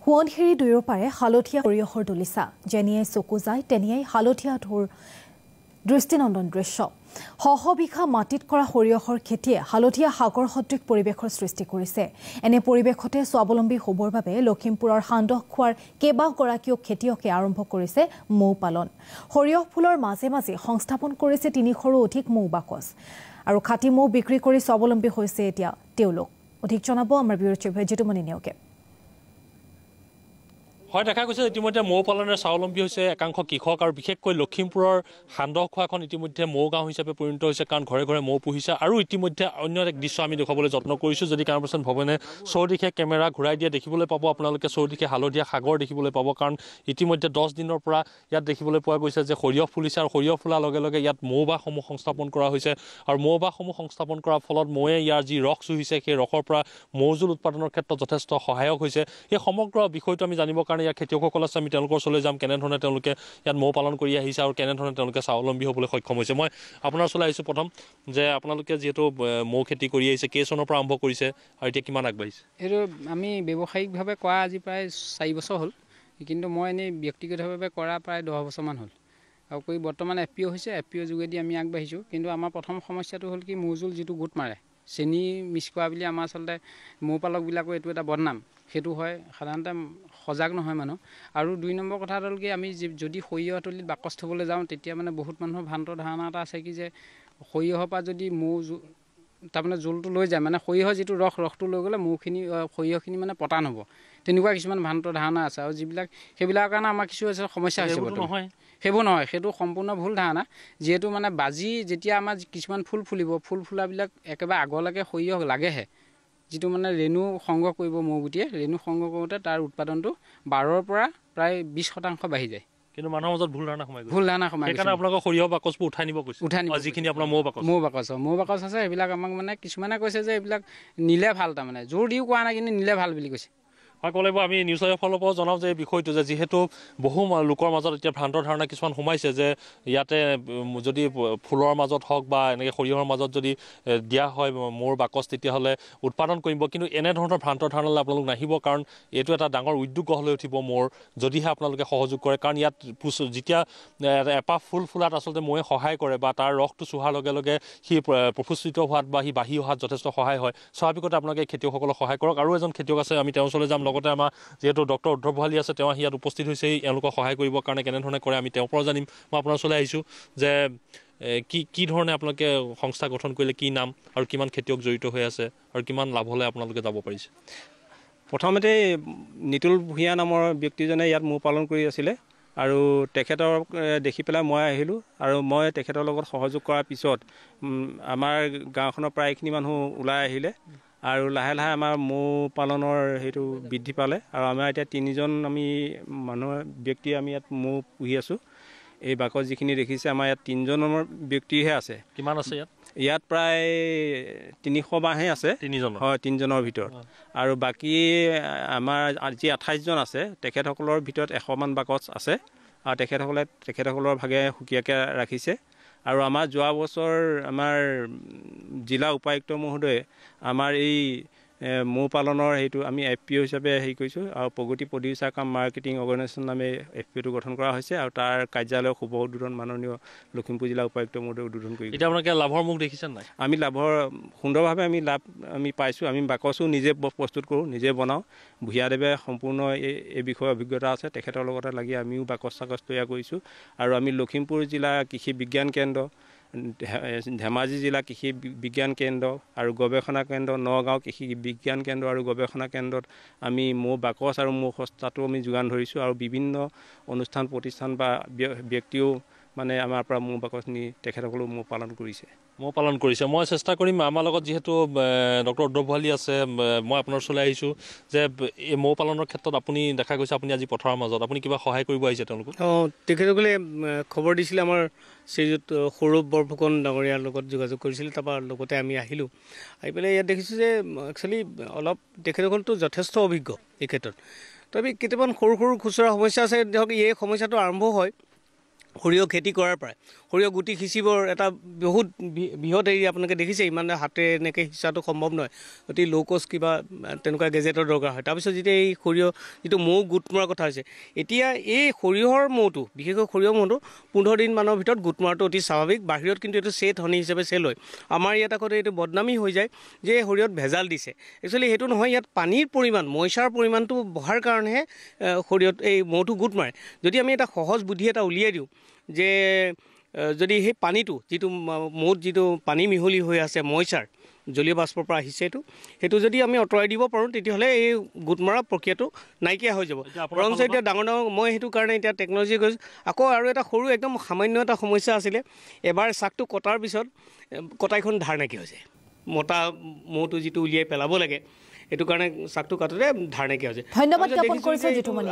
সোৱণশিৰি দুয়ো পাৰে হালধীয়া সৰিয়হৰ দলিচা যেনিয়াই চকু যায় তেনিয়াই হালধীয়া ঢৌৰ দৃষ্টিনন্দন দৃশ্য বিঘা মাটিত কৰা সৰিয়হৰ খেতিয়ে হালধীয়া সাগৰ সদৃশ পৰিৱেশৰ সৃষ্টি কৰিছে এনে পৰিৱেশতে স্বাৱলম্বী হ'বৰ বাবে লখিমপুৰৰ সান্দহখোৱাৰ কেইবাগৰাকীও খেতিয়কে আৰম্ভ কৰিছে মৌ পালন সৰিয়হ ফুলৰ মাজে মাজে সংস্থাপন কৰিছে ৩০০ৰো অধিক মৌ বাকচ আৰু খাটি মৌ বিক্ৰী কৰি স্বাৱলম্বী হৈছে এতিয়া তেওঁলোক অধিক জনাব আমাৰ ব্যুৰ চিফ জিতুমণি নেওকে হয় দেখা গৈছে ইতিমধ্যে মৌ পালনেৰে স্বাৱলম্বী হৈছে একাংশ কৃষক আৰু বিশেষকৈ লখিমপুৰৰ সান্দহখোৱাখন ইতিমধ্যে মৌ গাঁও হিচাপে পৰিণত হৈছে কাৰণ ঘৰে ঘৰে মৌ পুহিছে আৰু ইতিমধ্যে অন্য এক দৃশ্য আমি দেখুৱাবলৈ যত্ন কৰিছোঁ যদি কেমেৰাপাৰ্চন ভৱনে চৌদিশে কেমেৰা ঘূৰাই দিয়ে দেখিবলৈ পাব আপোনালোকে চৌদিশে হালধীয়া সাগৰ দেখিবলৈ পাব কাৰণ ইতিমধ্যে 10 দিনৰ পৰা ইয়াত দেখিবলৈ পোৱা গৈছে যে সৰিয়হ ফুলিছে আৰু সৰিয়হ ফুলাৰ লগে লগে ইয়াত মৌ বাহসমূহ সংস্থাপন কৰা হৈছে আৰু মৌ বাহসমূহ সংস্থাপন কৰাৰ ফলত মৌয়ে ইয়াৰ যি ৰস চুহিছে সেই ৰসৰ পৰা মৌজোল উৎপাদনৰ ক্ষেত্ৰত যথেষ্ট সহায়ক হৈছে এই সমগ্ৰ বিষয়টো আমি জানিব কাৰণে ইয়াৰ খেতিয়কসকল আছে আমি তেওঁলোকৰ ওচৰলৈ যাম কেনেধৰণে তেওঁলোকে ইয়াত মৌ পালন কৰি আহিছে আৰু কেনেধৰণে তেওঁলোকে স্বাৱলম্বী হ'বলৈ সক্ষম হৈছে মই আপোনাৰ ওচৰলৈ আহিছোঁ প্ৰথম যে আপোনালোকে যিহেতু মৌ খেতি কৰি আহিছে কেই চনৰ পৰা আৰম্ভ কৰিছে আৰু এতিয়া কিমান আগবাঢ়িছে এইটো আমি ব্যৱসায়িকভাৱে কৰা আজি প্ৰায় 4 বছৰ হ'ল কিন্তু মই এনেই ব্যক্তিগতভাৱে কৰা প্ৰায় 10 বছৰমান হ'ল আৰু কৰি বৰ্তমান এফপিঅ হৈছে এফপিঅ যোগেদি আমি আগবাঢ়িছোঁ কিন্তু আমাৰ প্ৰথম সমস্যাটো হ'ল কি মৌজোল যিটো গোট মাৰে চেনি মিক্স কৰা বুলি আমাৰ আচলতে মৌ পালকবিলাকৰ এইটো এটা বদনাম সেইটো হয় সাধাৰণতে সজাগ নহয় মানুহ আৰু 2 নম্বৰ কথা হ'ল কি আমি যদি সৰিয়হতলিত বাকচ থবলৈ যাওঁ তেতিয়া মানে বহুত মানুহৰ ভ্ৰান্ত ধাৰণা এটা আছে কি যে সৰিয়হৰ পৰা যদি মৌ তাৰমানে জোলটো লৈ যায় মানে সৰিয়হৰ যিটো ৰসটো লৈ গ'লে মৌখিনি সৰিয়হখিনি মানে পতান হ'ব তেনেকুৱা কিছুমান ভ্ৰান্ত ধাৰণা আছে আৰু সেইবিলাকৰ কাৰণে আমাৰ কিছু সমস্যা হৈছে সেইবোৰ নহয় সেইটো সম্পূৰ্ণ ভুল ধাৰণা যিহেতু মানে বাজি যেতিয়া আমাৰ কিছুমান ফুল ফুলিব ফুল ফুলাবিলাক একেবাৰে আগলৈকে সৰিয়হ লাগেহে যিটো মানে ৰেণু সংগ্ৰহ কৰিব মৌগুটিয়ে ৰেণু সংগ্ৰহ কৰোঁতে তাৰ উৎপাদনটো 12ৰ পৰা প্ৰায় 20% বাঢ়ি যায় কিন্তু মানুহৰ মাজত ভুল ধাৰণা সোমাই সেইকাৰণে আপোনালোকৰ সৰিয়হ বাকচবোৰ উঠাই নিব কৈছে যিখিনি আপোনাৰ মৌ বাকচ আছে এইবিলাক আমাক মানে কিছুমানে কৈছে যে এইবিলাক নিলে ভাল তাৰমানে জোৰ দিও কোৱা নাই কিন্তু নিলে ভাল বুলি কৈছে হয় ক'ব লাগিব আমি নিউজ লাইভৰ ফালৰ পৰাও জনাওঁ যে এই বিষয়টো যে যিহেতু বহু লোকৰ মাজত এতিয়া ভ্ৰান্ত ধাৰণা কিছুমান সোমাইছে যে ইয়াতে যদি ফুলৰ মাজত হওক বা এনেকৈ সৰিয়হৰ মাজত যদি দিয়া হয় মৌৰ বাকচ তেতিয়াহ'লে উৎপাদন কৰিব কিন্তু এনেধৰণৰ ভ্ৰান্ত ধাৰণালৈ আপোনালোক নাহিব কাৰণ এইটো এটা ডাঙৰ উদ্যোগ গঢ়লৈ উঠিব মৌৰ যদিহে আপোনালোকে সহযোগ কৰে কাৰণ ইয়াত যেতিয়া এপাহ ফুল ফুলাত আচলতে মৌয়ে সহায় কৰে বা তাৰ ৰসটো চুহাৰ লগে লগে সি প্ৰফুল্লিত হোৱাত বা সি বাঢ়ি অহাত যথেষ্ট সহায় হয় স্বাভাৱিকতে আপোনালোকে খেতিয়কসকলক সহায় কৰক আৰু এজন খেতিয়ক আছে আমি তেওঁৰ ওচৰলৈ যাম লগতে আমাৰ যিহেতু ডক্টৰ উদ্ধৱ ভৰালী আছে তেওঁ ইয়াত উপস্থিত হৈছে এওঁলোকক সহায় কৰিবৰ কাৰণে কেনেধৰণে কৰে আমি তেওঁৰ পৰা জানিম মই আপোনাৰ ওচৰলৈ আহিছোঁ যে কি ধৰণে আপোনালোকে সংস্থা গঠন কৰিলে কি নাম আৰু কিমান খেতিয়ক জড়িত হৈ আছে আৰু কিমান লাভলৈ আপোনালোকে যাব পাৰিছে প্ৰথমতে নিতুল ভূঞা নামৰ ব্যক্তিজনে ইয়াত মৌ পালন কৰি আছিলে আৰু তেখেতক দেখি পেলাই মই আহিলোঁ আৰু মই তেখেতৰ লগত সহযোগ কৰাৰ পিছত আমাৰ গাঁওখনৰ প্ৰায়খিনি মানুহ ওলাই আহিলে আৰু লাহে লাহে আমাৰ মৌ পালনৰ সেইটো বৃদ্ধি পালে আৰু আমাৰ এতিয়া 3জন আমি ব্যক্তি আমি ইয়াত মৌ পুহি আছোঁ এই বাকচ যিখিনি দেখিছে আমাৰ ইয়াত 3জনৰ ব্যক্তিহে আছে কিমান আছে ইয়াত প্ৰায় 300 বাহে আছে 3জন হয় 3জনৰ ভিতৰত আৰু বাকী আমাৰ যি 28জন আছে তেখেতসকলৰ ভিতৰত 100 মান বাকচ আছে আৰু তেখেতসকলৰ ভাগে সুকীয়াকৈ ৰাখিছে আৰু আমাৰ যোৱা বছৰ আমাৰ জিলা উপায়ুক্ত মহোদয়ে আমাৰ এই মৌ পালনৰ সেইটো আমি এফপিঅ হিচাপে হেৰি কৰিছোঁ আৰু প্ৰগতি প্ৰডিউচাৰ কাম মাৰ্কেটিং অৰ্গেনাইজেশ্যন নামে এফপিঅটো গঠন কৰা হৈছে আৰু তাৰ কাৰ্যালয়ৰ শুভ উদ্বোধন মাননীয় লখিমপুৰ জিলা উপায়ুক্ত মহোদয়ে উদ্বোধন কৰিছে এতিয়া আপোনালোকে লাভৰ মুখ দেখিছেনে নাই আমি সুন্দৰভাৱে আমি পাইছোঁ আমি বাকচো নিজে প্ৰস্তুত কৰোঁ নিজে বনাওঁ ভূঞাদেৱে সম্পূৰ্ণ এই বিষয়ে অভিজ্ঞতা আছে তেখেতৰ লগতে লাগি আমিও বাকচ তৈয়াৰ কৰিছোঁ আৰু আমি লখিমপুৰ জিলা কৃষি বিজ্ঞান কেন্দ্ৰ ধেমাজি জিলা কৃষি বিজ্ঞান কেন্দ্ৰ আৰু গৱেষণা কেন্দ্ৰ নগাঁও কৃষি বিজ্ঞান কেন্দ্ৰ আৰু গৱেষণা কেন্দ্ৰত আমি মৌ বাকচ আৰু মৌ সস্তাটো আমি যোগান ধৰিছোঁ আৰু বিভিন্ন অনুষ্ঠান প্ৰতিষ্ঠান বা ব্যক্তিও মানে আমাৰ পৰা মৌ বাকচ নি তেখেতসকলেও মৌ পালন কৰিছে মই চেষ্টা কৰিম আমাৰ লগত যিহেতু ডক্টৰ উদ্ধৱ ভৰালী আছে মই আপোনাৰ ওচৰলৈ আহিছোঁ যে এই মৌ পালনৰ ক্ষেত্ৰত আপুনি দেখা গৈছে আপুনি আজি পথাৰৰ মাজত আপুনি কিবা সহায় কৰিব আহিছে তেওঁলোকক তেখেতসকলে খবৰ দিছিলে আমাৰ শ্ৰীযুত সৌৰভ বৰফুকন ডাঙৰীয়াৰ লগত যোগাযোগ কৰিছিলে তাৰপৰা লগতে আমি আহিলোঁ আহি পেলাই ইয়াত দেখিছোঁ যে একচুৱেলি অলপ তেখেতসকলতো যথেষ্ট অভিজ্ঞ এই ক্ষেত্ৰত তথাপি কেইটামান সৰু খুচুৰা সমস্যা আছে ধৰক এই সমস্যাটো আৰম্ভ হয় সৰিয়হ খেতি কৰাৰ পৰাই সৰিয়হ গুটি সিঁচিবৰ এটা বহুত বৃহৎ এৰিয়া আপোনালোকে দেখিছে, ইমান হাতেৰে এনেকৈ সিঁচাটো সম্ভৱ নহয়, অতি ল' কষ্ট কিবা তেনেকুৱা গেজেটৰ দৰকাৰ হয়। তাৰপিছত যেতিয়া এই সৰিয়হ যিটো মৌ গোট মৰাৰ কথা হৈছে, এতিয়া এই সৰিয়হৰ মৌটো বিশেষকৈ সৰিয়হ মৌটো 15 দিনমানৰ ভিতৰত গোট মৰাটো অতি স্বাভাৱিক। বাহিৰত কিন্তু এইটো চেট হনি হিচাপে চেল হয়। আমাৰ ইয়াত আকৌ এইটো বদনামী হৈ যায় যে সৰিয়হত ভেজাল দিছে। একচুৱেলি সেইটো নহয়, ইয়াত পানীৰ পৰিমাণ মইচাৰ পৰিমাণটো বঢ়াৰ কাৰণেহে সৰিয়হত এই মৌটো গোট মাৰে। যদি আমি এটা সহজ বুদ্ধি এটা উলিয়াই দিওঁ যে যদি সেই পানীটো যিটো মৌত যিটো পানী মিহলি হৈ আছে মইচাৰ জলীয় বাষ্পৰ পৰা আহিছে সেইটো যদি আমি আঁতৰাই দিব পাৰোঁ, তেতিয়াহ'লে এই গোট মৰা প্ৰক্ৰিয়াটো নাইকিয়া হৈ যাব। বৰঞ্চ এতিয়া ডাঙৰ মই সেইটো কাৰণে এতিয়া টেকন'লজি কৰিছোঁ। আকৌ আৰু এটা সৰু একদম সামান্য এটা সমস্যা আছিলে, এবাৰ চাকটো কটাৰ পিছত কটাইখন ধাৰ নাইকিয়া হৈ যায়। মতা মৌটো যিটো উলিয়াই পেলাব লাগে, সেইটো কাৰণে চাকটো কাটোতে ধাৰ নাইকিয়া হৈ যায়। ধন্যবাদ জ্ঞাপন কৰিছোঁ জিতুমণি।